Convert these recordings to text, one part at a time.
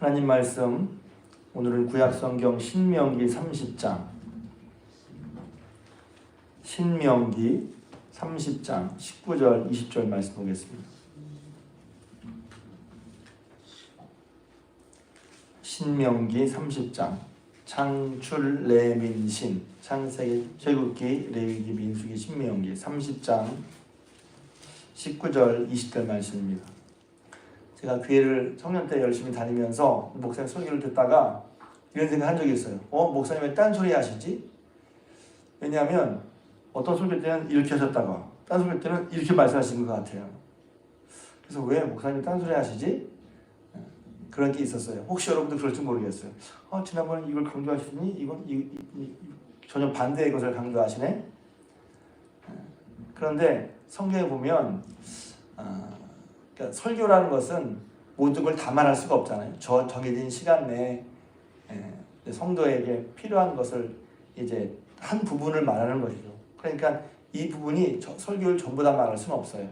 하나님 말씀 오늘은 구약성경 신명기 30장 신명기 30장 19절 20절 말씀 보겠습니다. 신명기 30장 창출 레민신 창세기 출애굽기 레위기 민수기 신명기 30장 19절 20절 말씀입니다. 제가 교회를 청년 때 열심히 다니면서 목사님 설교를 듣다가 이런 생각 한 적이 있어요. 목사님 왜 딴소리 하시지? 왜냐하면 어떤 설교 때는 이렇게 하셨다가 딴 설교 때는 이렇게 말씀하시는 것 같아요. 그래서 왜 목사님 딴소리 하시지? 그런 게 있었어요. 혹시 여러분도 그럴지 모르겠어요. 지난번에 이걸 강조하시더니 이건 전혀 반대의 것을 강조하시네? 그런데 성경에 보면 그러니까 설교라는 것은 모든 걸 다 말할 수가 없잖아요. 정해진 시간 내에 성도에게 필요한 것을 이제 한 부분을 말하는 것이죠. 그러니까 이 부분이 설교를 전부 다 말할 수는 없어요.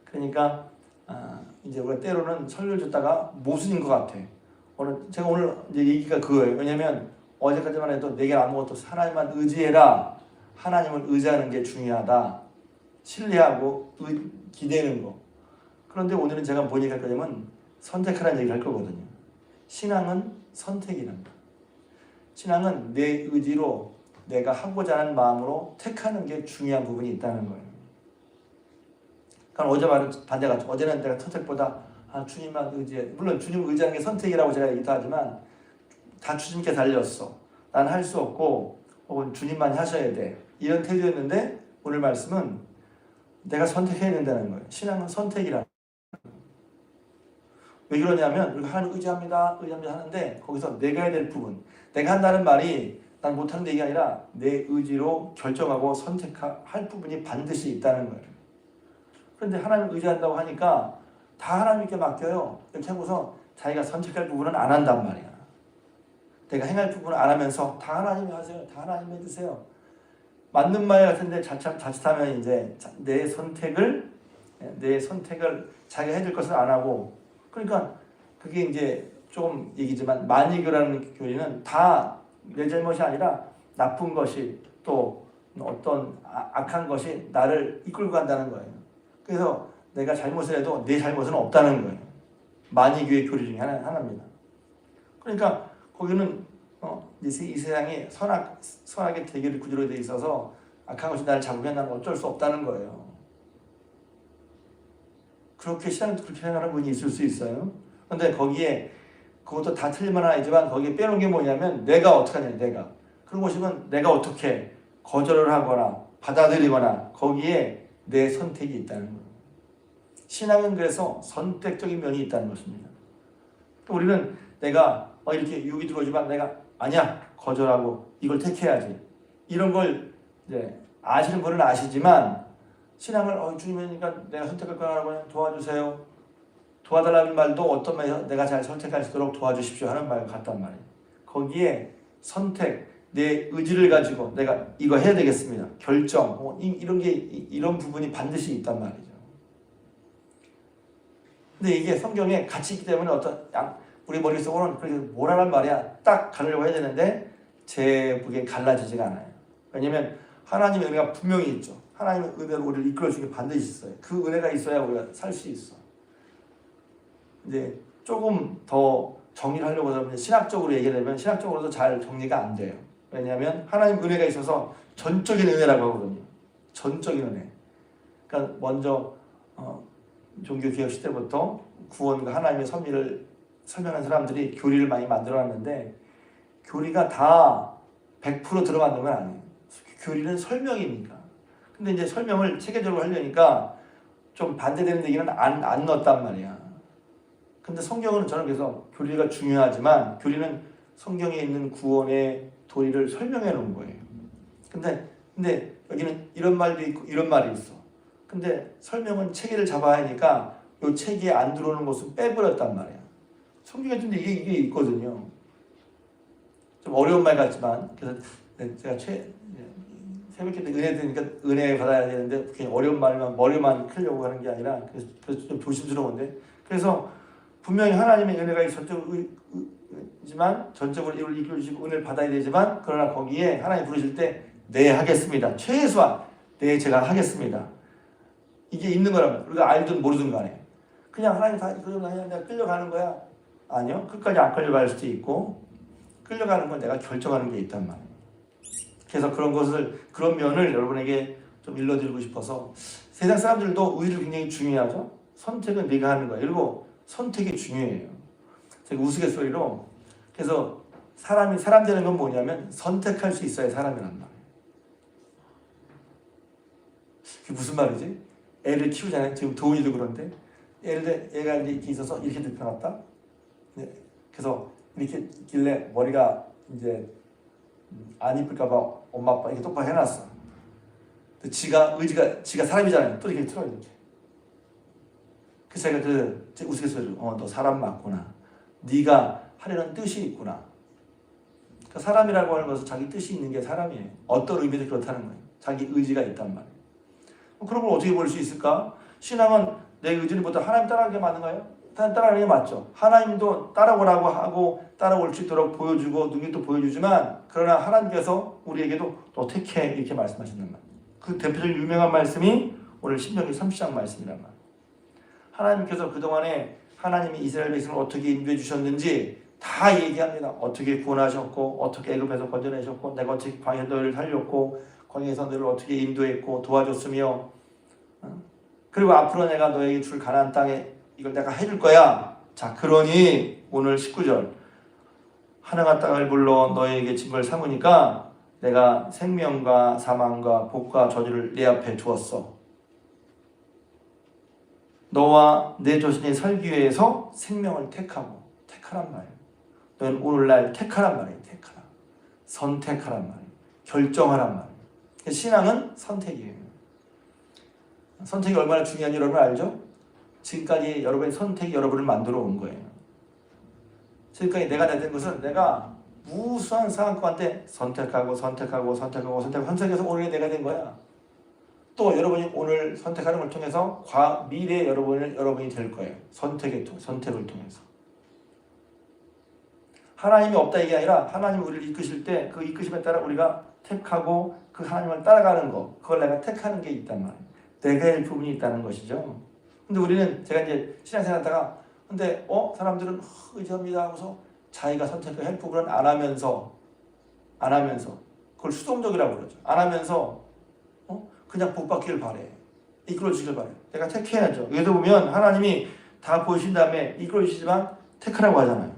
그러니까 이제 우리가 때로는 설교를 듣다가 모순인 것 같아. 제가 오늘 이제 얘기가 그거예요. 왜냐하면 어제까지만 해도 내게 아무것도 없어. 하나님만 의지해라. 하나님을 의지하는 게 중요하다. 신뢰하고 기대는 거. 그런데 오늘은 제가 뭔 얘기할 거냐면 선택하라는 얘기를 할 거거든요. 신앙은 선택이란다. 신앙은 내 의지로 내가 하고자 하는 마음으로 택하는 게 중요한 부분이 있다는 거예요. 그러니까 어제 말은 반대같죠. 어제는 내가 선택보다 주님만 의지해. 물론 주님을 의지하는 게 선택이라고 제가 얘기도 하지만 다 주님께 달렸어. 난 할 수 없고 혹은 주님만 하셔야 돼. 이런 태도였는데 오늘 말씀은 내가 선택해야 된다는 거예요. 신앙은 선택이라. 왜 그러냐면 우리가 하나님 의지합니다 하는데 거기서 내가 해야 될 부분, 내가 한다는 말이 난 못하는 얘기가 아니라 내 의지로 결정하고 선택할 부분이 반드시 있다는 거예요. 그런데 하나님 의지한다고 하니까 다 하나님께 맡겨요. 이렇게 하고서 자기가 선택할 부분은 안 한단 말이야. 내가 행할 부분을 안 하면서 다 하나님이 하세요. 다 하나님이 해주세요. 맞는 말 같은데 자칫하면 이제 내 선택을 자기가 해줄 것을 안 하고, 그러니까 그게 이제 조금 얘기지만 만이교라는 교리는 다 내 잘못이 아니라 나쁜 것이 또 어떤 악한 것이 나를 이끌고 간다는 거예요. 그래서 내가 잘못을 해도 내 잘못은 없다는 거예요. 만이교의 교리 중에 하나입니다. 그러니까 거기는 이 세상이 선악의 대결이 구조로 되어 있어서 악한 것이 나를 잡으면 나는 어쩔 수 없다는 거예요. 그렇게 생각하는 분이 있을 수 있어요. 그런데 거기에 그것도 다 틀린 말은 아니지만 거기에 빼놓은 게 뭐냐면 내가 어떻게 하냐. 내가 그런 것이면 내가 어떻게 거절을 하거나 받아들이거나 거기에 내 선택이 있다는 거예요. 신앙은 그래서 선택적인 면이 있다는 것입니다. 또 우리는 내가 이렇게 유혹이 들어오지만 내가 아니야 거절하고 이걸 택해야지 이런 걸 이제 아시는 분은 아시지만 신앙을 주님이니까 내가 선택할 거라고 도와주세요. 도와달라는 말도 어떤 말이에요? 내가 잘 선택할 수 있도록 도와주십시오 하는 말 같단 말이에요. 거기에 선택, 내 의지를 가지고 내가 이거 해야 되겠습니다. 결정, 이런 부분이 반드시 있단 말이죠. 근데 이게 성경에 같이 있기 때문에 우리 머릿속으로는 그렇게 뭐라는 말이야 딱 가려고 해야 되는데 제 보기엔 갈라지지가 않아요. 왜냐하면 하나님의 은혜가 분명히 있죠. 하나님의 은혜로 우리를 이끌어주는 게 반드시 있어요. 그 은혜가 있어야 우리가 살 수 있어. 이제 조금 더 정리를 하려고 하면 신학적으로 얘기하면 신학적으로도 잘 정리가 안 돼요. 왜냐하면 하나님 은혜가 있어서 전적인 은혜라고 하거든요. 전적인 은혜. 그러니까 먼저 종교개혁 시대부터 구원과 하나님의 섭리를 설명한 사람들이 교리를 많이 만들어놨는데 교리가 다 100% 들어맞는 건 아니에요. 교리는 설명이니까. 근데 이제 설명을 체계적으로 하려니까 좀 반대되는 얘기는 안 넣었단 말이야. 근데 성경은 저는 그래서 교리가 중요하지만 교리는 성경에 있는 구원의 도리를 설명해 놓은 거예요. 근데 여기는 이런 말도 있고 이런 말이 있어. 근데 설명은 체계를 잡아야 하니까 이 체계에 안 들어오는 것은 빼버렸단 말이야. 성경에 좀 이게 있거든요. 좀 어려운 말 같지만 그래서 제가 새벽에 은혜 드니까 은혜 받아야 되는데 그냥 어려운 말만 머리만 크려고 하는 게 아니라 그래서 좀 조심스러운데 그래서 분명히 하나님의 은혜가 전적으로 이를 이끌어주시고 은혜를 받아야 되지만 그러나 거기에 하나님 부르실 때 네 하겠습니다. 최소한 네 제가 하겠습니다. 이게 있는 거라면 우리가 알든 모르든 간에 그냥 하나님 다 그냥 내가 끌려가는 거야. 아니요. 끝까지 안 끌려갈 수도 있고 끌려가는 건 내가 결정하는 게 있단 말이에요. 그래서 그런 면을 여러분에게 좀 일러드리고 싶어서 세상 사람들도 의를 굉장히 중요하죠. 선택은 네가 하는 거야. 그리고 선택이 중요해요. 제가 우스갯소리로 그래서 사람 되는 건 뭐냐면 선택할 수 있어야 사람이란 말이에요. 그게 무슨 말이지? 애를 키우잖아요. 지금 도훈이도 그런데 애가 이렇게 있어서 이렇게 눕혀놨다. 네. 그래서 이렇게 있길래 머리가 이제 안 이쁠까봐 엄마 아빠 이렇게 똑바로 해놨어. 지가 사람이잖아요. 또 이렇게 틀어요. 이렇게. 그래서 제가 우스갯소리로 너 사람 맞구나. 네가 하려는 뜻이 있구나. 그러니까 사람이라고 하는 것은 자기 뜻이 있는 게 사람이에요. 어떤 의미에서 그렇다는 거예요. 자기 의지가 있단 말이에요. 그런 걸 어떻게 볼 수 있을까? 신앙은 내 의지를 보다 하나님 따라가는 게 맞는가요? 따라가는 게 맞죠. 하나님도 따라오라고 하고 따라올 수 있도록 보여주고 능력도 보여주지만 그러나 하나님께서 우리에게도 너 택해 이렇게 말씀하신단 말이에요. 그 대표적인 유명한 말씀이 오늘 신명기 30장 말씀이란 말이에요. 하나님께서 그동안에 하나님이 이스라엘 백성을 어떻게 인도해 주셨는지 다 얘기합니다. 어떻게 구원하셨고 어떻게 애굽에서 건져내셨고 내가 어떻게 광야에서 너희를 살렸고 광야에서 너희를 어떻게 인도했고 도와줬으며 그리고 앞으로 내가 너에게 줄 가나안 땅에 이걸 내가 해줄 거야. 자 그러니 오늘 19절 하나가 땅을 불러 너에게 짐을 삼으니까 내가 생명과 사망과 복과 저주를 내 앞에 두었어. 너와 내 조신이 살기 위해서 생명을 택하란 말이에요. 너는 오늘날 택하란 말이에요. 선택하란 말이에요. 결정하란 말이에요. 신앙은 선택이에요. 선택이 얼마나 중요한지 여러분 알죠? 지금까지 여러분의 선택이 여러분을 만들어 온 거예요. 지금까지 내가 된 것은 내가 무수한 상황 가운데 선택해서 오늘 내가 된 거야. 또 여러분이 오늘 선택하는 걸 통해서 미래의 여러분이 될 거예요. 선택을 통해서. 하나님이 없다 이게 아니라 하나님이 우리를 이끄실 때 그 이끄심에 따라 우리가 택하고 그 하나님을 따라가는 거 그걸 내가 택하는 게 있단 말이에요. 내가 할 부분이 있다는 것이죠. 근데 우리는 제가 이제 신앙생활 하다가 근데 사람들은 의지합니다 하고서 자기가 선택을 할 부분은 안 하면서 그걸 수동적이라고 그러죠. 안 하면서 그냥 복 받기를 바래. 이끌어 주시길 바래. 내가 택해야죠. 여기도 보면 하나님이 다 보여주신 다음에 이끌어 주시지만 택하라고 하잖아요.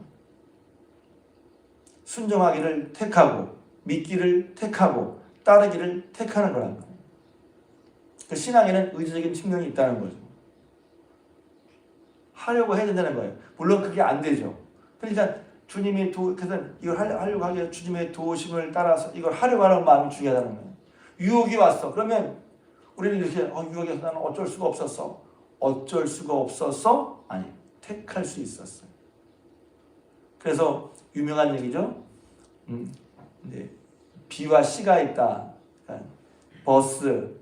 순종하기를 택하고 믿기를 택하고 따르기를 택하는 거란 말이에요. 그 신앙에는 의지적인 측면이 있다는 거죠. 하려고 해야 된다는 거예요. 물론 그게 안 되죠. 그러니까 주님이 그래서 이걸 하려고 하기 위해 주님의 도우심을 따라서 이걸 하려고 하는 마음이 중요하다는 거예요. 유혹이 왔어. 그러면 우리는 이렇게 유혹이 와서 나는 어쩔 수가 없었어. 어쩔 수가 없었어? 아니, 택할 수 있었어요. 그래서 유명한 얘기죠. B와 C가 있다. 그러니까 버스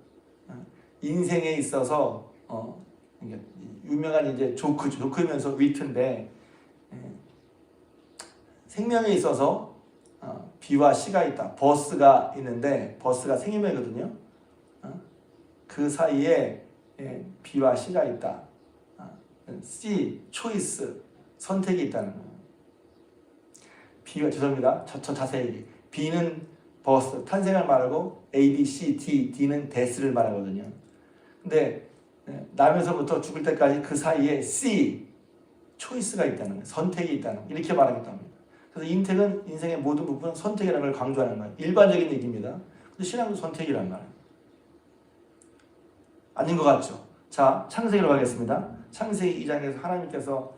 인생에 있어서 유명한 이제 조크면서 위트인데 생명에 있어서 B와 C가 있다. 버스가 있는데 버스가 생명이거든요. 그 사이에 B와 C가 있다. C 초이스 선택이 있다는 거예요. B가 죄송합니다. 저 자세히 B는 버스 탄생을 말하고 A, B, C, D는 데스를 말하거든요. 근데 나면서부터 죽을 때까지 그 사이에 C 초이스가 있다는 거예요. 선택이 있다는 거예요. 이렇게 말하겠다 합니다. 그래서 인생의 모든 부분은 선택이라는 걸 강조하는 거예요. 일반적인 얘기입니다. 근데 신앙도 선택이란 말이에요. 아닌 것 같죠? 자, 창세기로 가겠습니다. 창세기 2장에서 하나님께서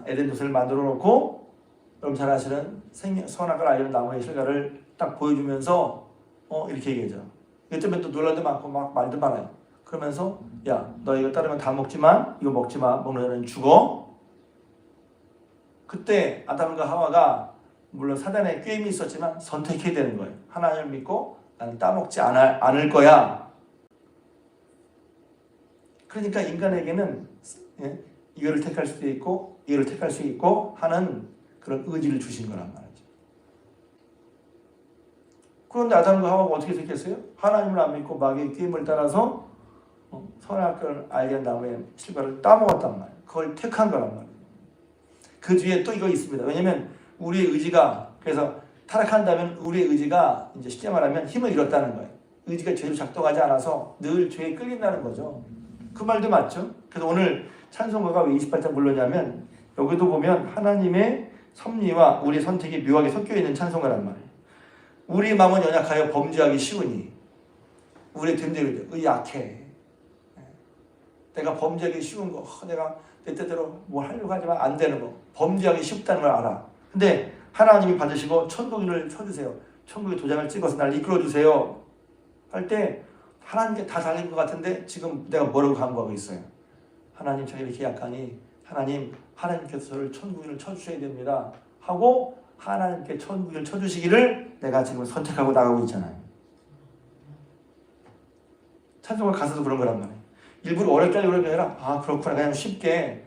에덴 도시를 만들어 놓고 여러분 잘 아시는 선악을 알리는 나무의 실과를 딱 보여주면서 이렇게 얘기하죠. 이것 때문에 또 논란도 많고 막 말도 많아요. 그러면서 야, 너 이거 따르면 다 먹지만 이거 먹지 마. 먹는 애는 죽어. 그때 아담과 하와가 물론 사단의 꾀임이 있었지만 선택해야 되는 거예요. 하나님을 믿고 나는 따먹지 않을 거야. 그러니까 인간에게는 이거를 택할 수도 있고 이거를 택할 수 있고 하는 그런 의지를 주신 거란 말이죠. 그런데 아담과 하와가 어떻게 택했어요? 하나님을 안 믿고 마귀의 게임을 따라서 선악과를 알게 한 다음에 실과를 따먹었단 말이에요. 그걸 택한 거란 말이에요. 그 뒤에 또 이거 있습니다. 왜냐면 우리의 의지가, 그래서 타락한다면 우리의 의지가 이제 쉽게 말하면 힘을 잃었다는 거예요. 의지가 제대로 작동하지 않아서 늘 죄에 끌린다는 거죠. 그 말도 맞죠? 그래서 오늘 찬송가가 왜 28장 불렀냐면 여기도 보면 하나님의 섭리와 우리의 선택이 묘하게 섞여 있는 찬송가란 말이에요. 우리 마음은 연약하여 범죄하기 쉬우니 우리의 됨됨이 약해. 내가 범죄하기 쉬운 거, 내가 내 뜻대로 뭘 하려고 하지만 안 되는 거, 범죄하기 쉽다는 걸 알아. 근데 하나님이 받으시고 천국인을 쳐주세요. 천국의 도장을 찍어서 날 이끌어주세요. 할 때 하나님께 다 달린 것 같은데 지금 내가 뭐라고 간구하고 있어요? 하나님, 제가 이렇게 약하니 하나님께서 저를 천국인을 쳐주셔야 됩니다. 하고 하나님께 천국인을 쳐주시기를 내가 지금 선택하고 나가고 있잖아요. 찬송가 가사도 그런 거란 말이에요. 일부러 어렵게 하려고 그런 게 아니라 그렇구나, 그냥 쉽게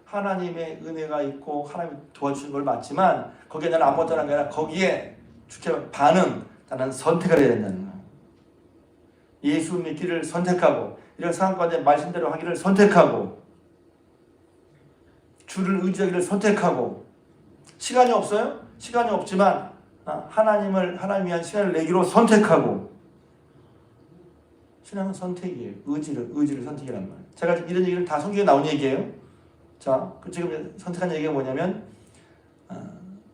하나님의 은혜가 있고 하나님이 도와주신 걸 맞지만 거기에 나는 아무것도 안 한 게 아니라 거기에 주께 반응, 나는 선택을 해야 된다는 거예요. 예수 믿기를 선택하고 이런 상황 가운데 말씀대로 하기를 선택하고 주를 의지하기를 선택하고 시간이 없어요? 시간이 없지만 하나님 위한 시간을 내기로 선택하고 신앙은 선택이에요. 의지를 선택이란 말이에요. 제가 이런 얘기를 다 성경에 나온 얘기예요. 자, 지금 선택한 얘기가 뭐냐면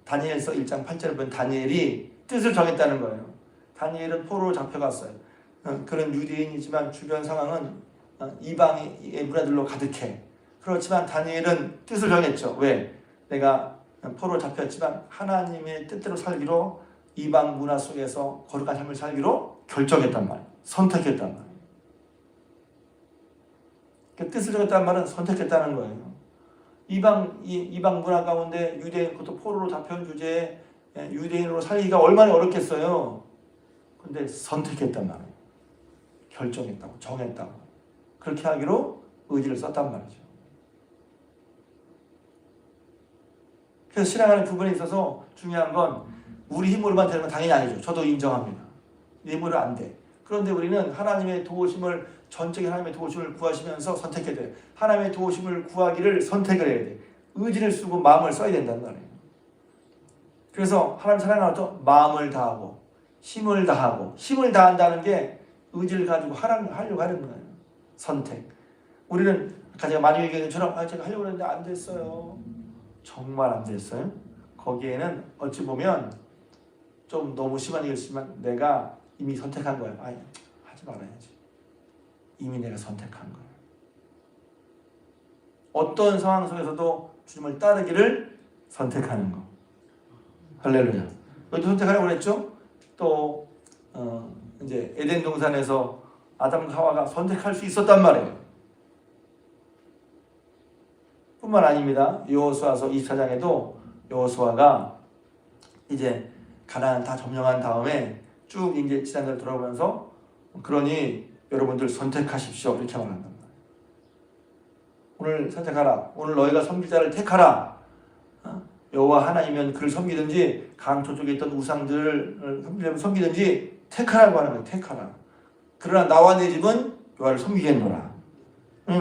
다니엘서 1장 8절에 보면 다니엘이 뜻을 정했다는 거예요. 다니엘은 포로로 잡혀갔어요. 그런 유대인이지만 주변 상황은 이방의 문화들로 가득해. 그렇지만 다니엘은 뜻을 정했죠. 왜? 내가 포로로 잡혔지만 하나님의 뜻대로 살기로 이방 문화 속에서 거룩한 삶을 살기로 결정했단 말이에요. 선택했단 말이에요. 그 뜻을 정했다는 말은 선택했다는 거예요. 이방 문화 가운데 유대인, 그것도 포로로 잡혀온 주제에 유대인으로 살기가 얼마나 어렵겠어요. 근데 선택했단 말이에요. 결정했다고, 정했다고. 그렇게 하기로 의지를 썼단 말이죠. 그래서 신앙하는 부분에 있어서 중요한 건 우리 힘으로만 되는 건 당연히 아니죠. 저도 인정합니다. 내 힘으로 안 돼. 그런데 우리는 하나님의 도우심을, 전적인 하나님의 도우심을 구하시면서 선택해야 돼요. 하나님의 도우심을 구하기를 선택을 해야 돼. 의지를 쓰고 마음을 써야 된단 말이에요. 그래서 하나님 사랑하는 또 마음을 다하고 힘을 다하고, 힘을 다한다는 게 의지를 가지고 하려고 하는 거예요. 선택. 우리는 아까 제가 많이 얘기한 것처럼 제가 하려고 했는데 안 됐어요. 정말 안 됐어요. 거기에는 어찌 보면 좀 너무 심한 얘기였지만 내가 이미 선택한 거예요. 하지 말아야지. 이미 내가 선택한 거예요. 어떤 상황 속에서도 주님을 따르기를 선택하는 거. 할렐루야. 여기도 선택하라고 그랬죠? 또 이제 에덴 동산에서 아담과 하와가 선택할 수 있었단 말이에요. 뿐만 아닙니다. 여호수아서 24장에도 여호수아가 이제 가나안 다 점령한 다음에 쭉 이제 지난날 돌아보면서 그러니 여러분들 선택하십시오 이렇게 말한단 말이에요. 오늘 선택하라. 오늘 너희가 섬길 자를 택하라. 여호와 하나님이면 그를 섬기든지 강 저쪽에 있던 우상들을 섬기든지 택하라고 하는 거예요. 택하라. 그러나 나와 내 집은 여호와를 섬기겠노라.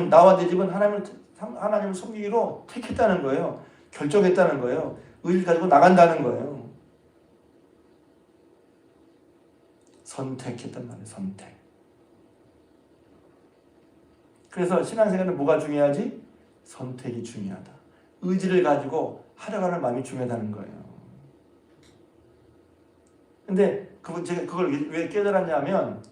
나와 내 집은 하나님을 섬기기로 택했다는 거예요. 결정했다는 거예요. 의지를 가지고 나간다는 거예요. 선택했단 말이에요. 선택. 그래서 신앙생활은 뭐가 중요하지? 선택이 중요하다. 의지를 가지고 하려고 하는 마음이 중요하다는 거예요. 근데 제가 그걸 왜 깨달았냐면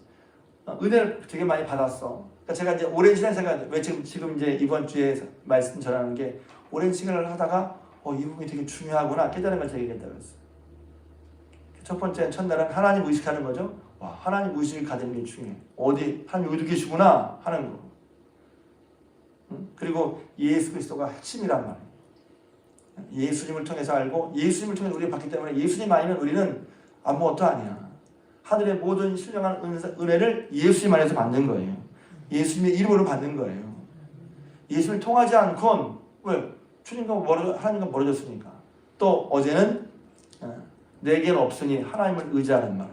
은혜를 되게 많이 받았어. 그러니까 제가 이제 오랜 신앙생활, 왜 지금 이제 이번 주에 말씀 전하는 게 오랜 시간을 하다가 이 부분이 되게 중요하구나 깨달은 걸 되게 깨달았어요. 첫 번째, 첫날은 하나님 의식하는 거죠. 와, 하나님 의식을 가지는 게 중요해. 어디 하나님 여기 계시구나 하는 거. 그리고 예수 그리스도가 핵심이란 말이에요. 예수님을 통해서 알고 예수님을 통해서 우리가 받기 때문에 예수님 아니면 우리는 아무것도 아니야. 하늘의 모든 신령한 은혜를 예수님 안에서 받는 거예요. 예수님의 이름으로 받는 거예요. 예수를 통하지 않고는 왜? 주님과 하나님과 멀어졌으니까. 또 어제는 내게는 없으니 하나님을 의지하는 말.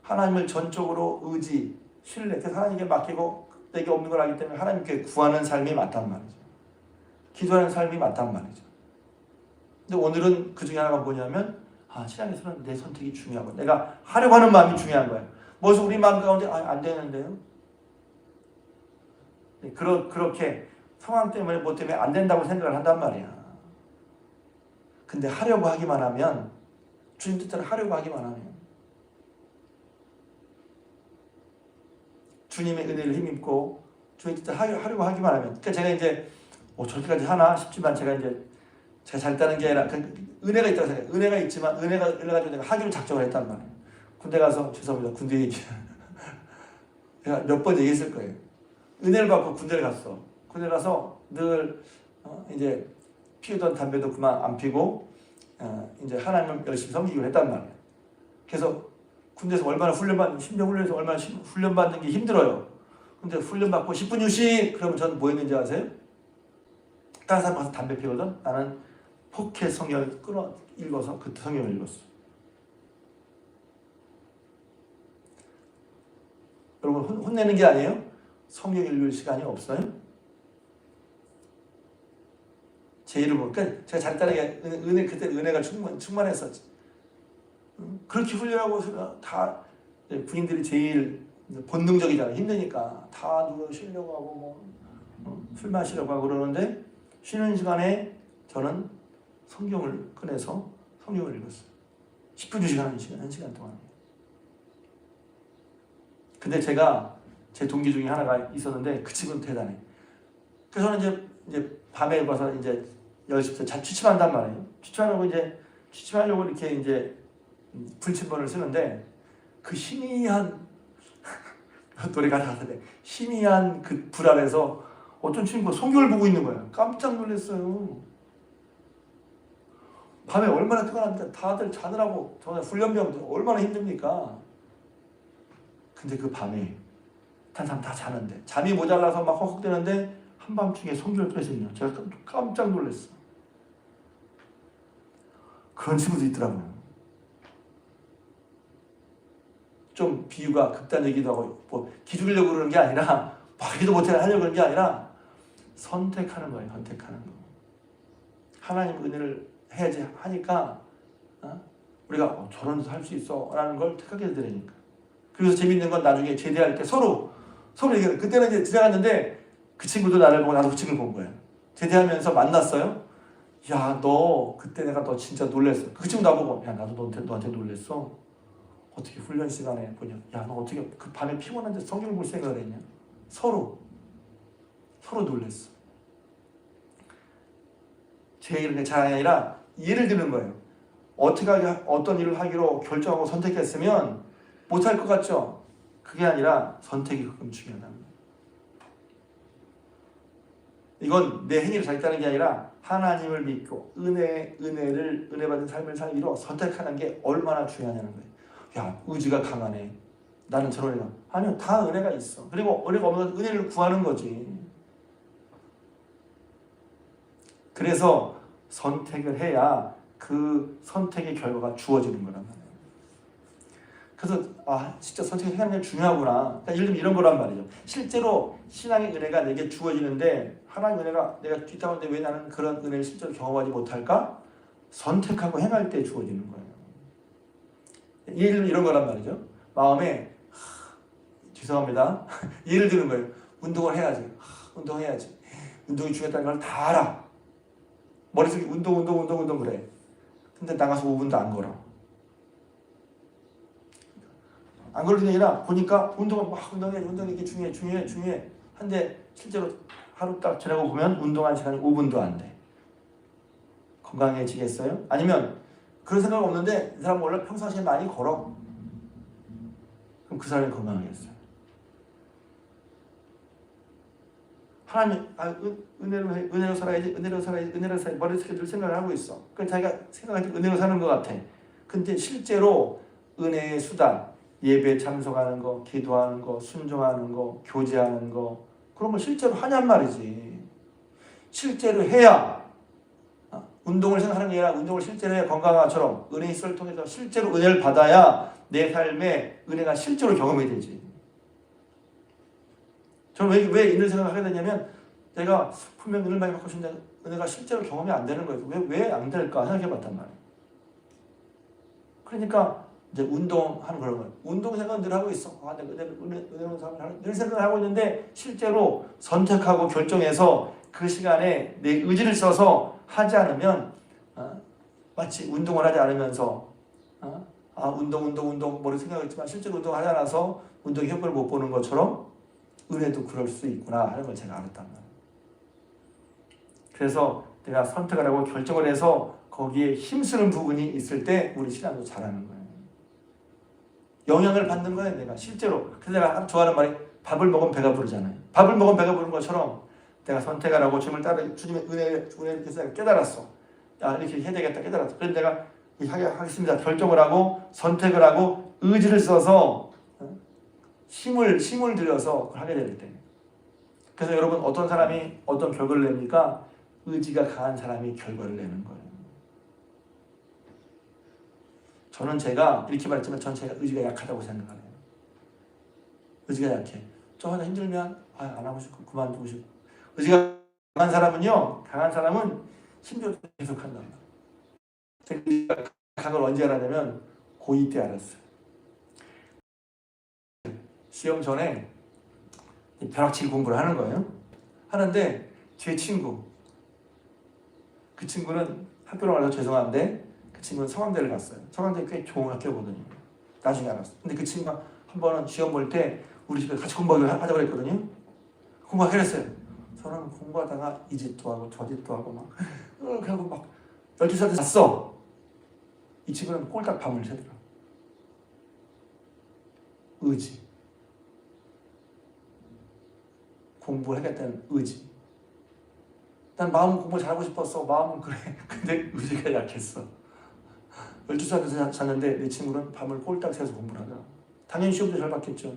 하나님을 전적으로 신뢰. 그래서 하나님께 맡기고 내게 없는 걸 알기 때문에 하나님께 구하는 삶이 맞단 말이죠. 기도하는 삶이 맞단 말이죠. 근데 오늘은 그 중에 하나가 뭐냐면 신앙에서는 내 선택이 중요하고 내가 하려고 하는 마음이 중요한 거예요. 뭐서 우리 마음 가운데 안 되는데요. 그렇게 상황 때문에 뭐 때문에 안 된다고 생각을 한단 말이야. 근데 하려고 하기만 하면 주님 뜻대로 하려고 하기만 하면 주님의 은혜를 힘입고 주님 뜻대로 하려고 하기만 하면 그러니까 제가 이제 저렇게까지 하나 싶지만 제가 잘 따는 게 아니라 은혜가 있다고 생각해요. 은혜가 있지만 은혜가 가지고 내가 하기로 작정을 했단 말이에요. 군대 가서 죄송합니다. 군대 얘기 제가 몇 번 얘기했을 거예요. 은혜를 받고 군대를 갔어. 군대 가서 늘 이제 피우던 담배도 그만 안 피고 이제 하나님을 열심히 섬기기로 했단 말이에요. 그래서 군대에서 얼마나 심정훈련에서 얼마나 훈련받는 게 힘들어요. 근데 훈련받고 10분 휴식 그러면 저는 뭐 했는지 아세요? 다른 사람 가서 담배 피우거든. 나는 포켓 성경을 읽어서 그때 성경을 읽었어. 여러분 혼내는 게 아니에요? 성경 읽을 시간이 없어요? 제 이름으로. 그러니까 제가 잘 따르게 그때 은혜가 충만했었지. 그렇게 훈련하고 다 군인들이 제일 본능적이잖아요. 힘드니까 다 누워 쉬려고 하고 술 마시려고 하고 그러는데 쉬는 시간에 저는 성경을 꺼내서 성경을 읽었어요. 10분 주시간 1시간 동안. 근데 제가 제 동기 중에 하나가 있었는데 그 친구는 대단해. 그래서 저는 이제 밤에 가서 이제 10시부터 취침한단 말이에요. 취침하려고 이렇게 이제 불침번을 쓰는데 그 희미한 노래가 나왔는데 희미한 그 불 아래서 어떤 친구가 성경을 보고 있는 거야. 깜짝 놀랐어요. 밤에 얼마나 피곤합니까? 다들 자느라고 정말 훈련병들 얼마나 힘듭니까? 근데 그 밤에 다른 사람 다 자는데 잠이 모자라서 막 헉헉대는데 한밤중에 성경을 펴서 있냐. 제가 깜짝 놀랐어. 그런 친구도 있더라고요. 좀 비유가 극단적이기도 하고 뭐 기죽으려고 그러는 게 아니라 말도 못해 하려고 그러는 게 아니라 선택하는 거예요. 선택하는 거. 하나님 은혜를 해야지 하니까 우리가 저런 데서 할 수 있어 라는 걸 택하게 되니까. 그래서 재밌는 건 나중에 제대할 때 서로 얘기해요. 그때는 이제 들어갔는데 그 친구도 나를 보고 나도 그 친구를 본 거예요. 제대하면서 만났어요. 야, 너 그때 내가 너 진짜 놀랬어. 그 친구 나보고 야, 나도 너한테 놀랬어. 어떻게 훈련 시간에 보냐. 야, 너 어떻게 그 밤에 피곤한데 성경을 볼 생각을 했냐. 서로 놀랬어. 제 얘기는 자랑이 아니라 예를 드는 거예요. 어떤 일을 하기로 결정하고 선택했으면 못할 것 같죠? 그게 아니라 선택이 그만큼 중요하다는 거예요. 이건 내 행위를 잘했다는 게 아니라 하나님을 믿고 은혜 받은 삶을 살기로 선택하는 게 얼마나 중요하냐는 거예요. 야, 의지가 강하네. 나는 저런 애가. 아니요, 다 은혜가 있어. 그리고 은혜가 없는 은혜를 구하는 거지. 그래서 선택을 해야 그 선택의 결과가 주어지는 거란 말이에요. 그래서 진짜 선택을 해야 하는 게 중요하구나. 그러니까 예를 들면 이런 거란 말이죠. 실제로 신앙의 은혜가 내게 주어지는데 하나님의 은혜가 내가 뒷담화인데 왜 나는 그런 은혜를 실제로 경험하지 못할까? 선택하고 행할 때 주어지는 거예요. 예를 들면 이런 거란 말이죠. 마음에 죄송합니다. 예를 드는 거예요. 운동을 해야지. 운동해야지. 운동이 중요하다는 걸 다 알아. 머릿속에 운동 그래. 근데 나가서 5분도 안 걸어. 안 걸리는 게 아니라 보니까 운동이 이게 중요해. 한데 실제로 하루 딱 지나고 보면 운동한 시간이 5분도 안 돼. 건강해지겠어요? 아니면 그런 생각 없는데 이 사람 원래 평상시에 많이 걸어. 그럼 그 사람이 건강하겠어요. 하나님 은혜로 살아야지 머릿속에 늘 생각을 하고 있어. 그래서 자기가 생각할 때 은혜로 사는 것 같아. 근데 실제로 은혜의 수단, 예배 참석하는 거, 기도하는 거, 순종하는 거, 교제하는 거 그런 걸 실제로 하냔 말이지. 실제로 해야 운동을 생각하는 게 아니라 운동을 실제로 해야 건강한 것처럼 은혜 있을 통해서 실제로 은혜를 받아야 내 삶에 은혜가 실제로 경험이 되지. 저는 왜 이런 생각을 하게 되냐면 내가 분명 은혜를 많이 받고 싶은데 은혜가 실제로 경험이 안 되는 거예요. 왜 안 될까 생각해 봤단 말이에요. 그러니까 이제 운동하는 그런 거예요. 운동 생각은 늘 하고 있어. 내가 은혜로운 삶을 하는 늘 생각을 하고 있는데 실제로 선택하고 결정해서 그 시간에 내 의지를 써서 하지 않으면 마치 운동을 하지 않으면서 운동 머리 생각했지만 실제로 운동하지 않아서 운동 효과를 못 보는 것처럼 은혜도 그럴 수 있구나 하는 걸 제가 알았단 말이에요. 그래서 내가 선택을 하고 결정을 해서 거기에 힘쓰는 부분이 있을 때 우리 신앙도 잘하는 거예요. 영향을 받는 거예요, 내가 실제로. 그래서 내가 좋아하는 말이 밥을 먹으면 배가 부르잖아요. 밥을 먹으면 배가 부르는 것처럼 내가 선택을 하고 주님을 따라 주님의 은혜를 계속 깨달았어. 이렇게 해야 되겠다 깨달았어. 그래서 내가 하겠습니다. 결정을 하고 선택을 하고 의지를 써서 힘을 들여서 그걸 하게 될 때. 그래서 여러분 어떤 사람이 어떤 결과를 냅니까? 의지가 강한 사람이 결과를 내는 거예요. 저는 제가 이렇게 말했지만 저는 제가 의지가 약하다고 생각해요. 의지가 약해. 저 하나 힘들면 안 하고 싶고 그만두고 싶고. 의지가 강한 사람은 힘들어도 계속 한단 말이에요. 의지가 강한 걸 언제 알았냐면 고2 때 알았어요. 시험 전에 벼락치기 공부를 하는 거예요. 하는데 제 친구, 그 친구는 학교로 가서 죄송한데 그 친구는 성황대를 갔어요. 성황대 꽤 좋은 학교거든요. 나중에 알았어요. 근데 그 친구가 한 번은 시험 볼 때 우리 집에 같이 공부하자고 그랬거든요. 공부하기로 했어요. 저는 공부하다가 이 짓도 하고 저 짓도 하고 막 그러고 막 12시간 잤어. 이 친구는 꼴딱 밤을 새더라. 의지. 공부하겠다는 의지. 난 마음은 공부 잘하고 싶었어. 마음은 그래. 근데 의지가 약했어. 12시간 잤는데 내 친구는 밤을 꼴딱 새서 공부를 하더라. 당연히 시험도 잘 봤겠죠.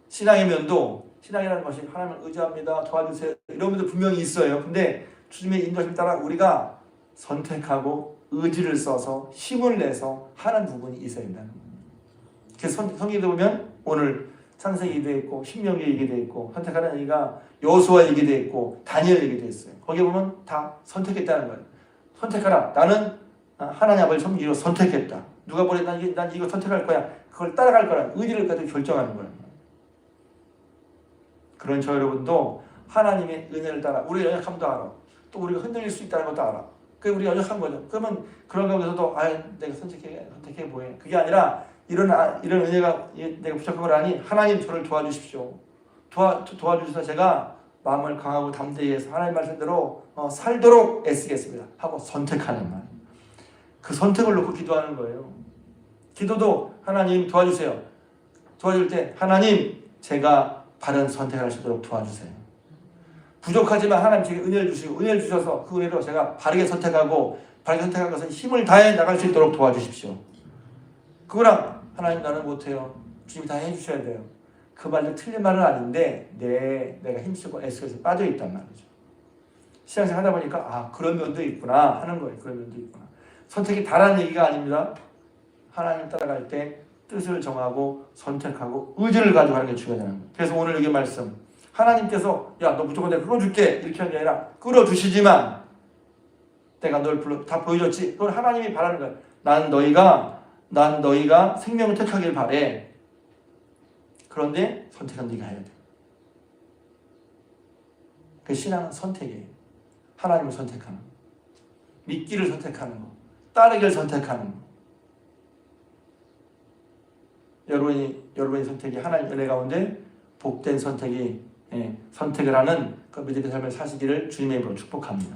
신앙의 면도 신앙이라는 것이 하나님을 의지합니다. 도와주세요. 이런 면도 분명히 있어요. 근데 주님의 인도하심에 따라 우리가 선택하고 의지를 써서 힘을 내서 하는 부분이 있어야 된다는 거예요. 그래서 성경에 보면 오늘 창세기 얘기되어 있고 신명기 얘기되어 있고 선택하는 얘기가 여호수아 얘기되어 있고 다니엘 얘기되어 있어요. 거기에 보면 다 선택했다는 거예요. 선택하라. 나는 하나님 아버지를 섬기기로 선택했다. 누가 보내 난 이거 선택할 거야. 그걸 따라갈 거라. 의지를 가지고 결정하는 거예요. 그런 저 여러분도 하나님의 은혜를 따라 우리의 연약함도 알아. 또 우리가 흔들릴 수 있다는 것도 알아. 그게 우리 연약한 거죠. 그러면 그런 가운데서도 내가 선택해 뭐해. 그게 아니라 이런 은혜가 내가 부족한 걸 아니 하나님 저를 도와주십시오. 도와주셔서 제가 마음을 강하고 담대히 해서 하나님 말씀대로 살도록 애쓰겠습니다. 하고 선택하는 말. 그 선택을 놓고 기도하는 거예요. 기도도 하나님 도와주세요. 도와줄 때 하나님 제가 바른 선택을 할 수 있도록 도와주세요. 부족하지만 하나님 제게 은혜를 주시고 은혜를 주셔서 그 은혜로 제가 바르게 선택하고 바르게 선택한 것은 힘을 다해 나갈 수 있도록 도와주십시오. 그거랑 하나님 나는 못해요. 주님이 다 해주셔야 돼요. 그 말도 틀린 말은 아닌데 내가 힘쓰고 애쓰고 빠져있단 말이죠. 신앙생활 하다 보니까 그런 면도 있구나 하는 거예요. 그런 면도 있구나. 선택이 다라는 얘기가 아닙니다. 하나님 따라갈 때 뜻을 정하고 선택하고 의지를 가지고 하는 게 중요하다는 거예요. 그래서 오늘 여기 말씀 하나님께서 야 너 무조건 내가 끌어줄게 이렇게 하는 게 아니라 끌어주시지만 내가 널 불러 다 보여줬지. 그건 하나님이 바라는 거예요. 난 너희가 생명을 택하길 바래. 그런데 선택은 네가 해야 돼. 그 신앙은 선택이에요. 하나님을 선택하는 거. 믿기를 선택하는 거. 따르기를 선택하는 거. 여러분의 선택이 하나님 은혜 가운데 복된 선택을 하는 그 믿음의 삶을 사시기를 주님의 이름으로 축복합니다.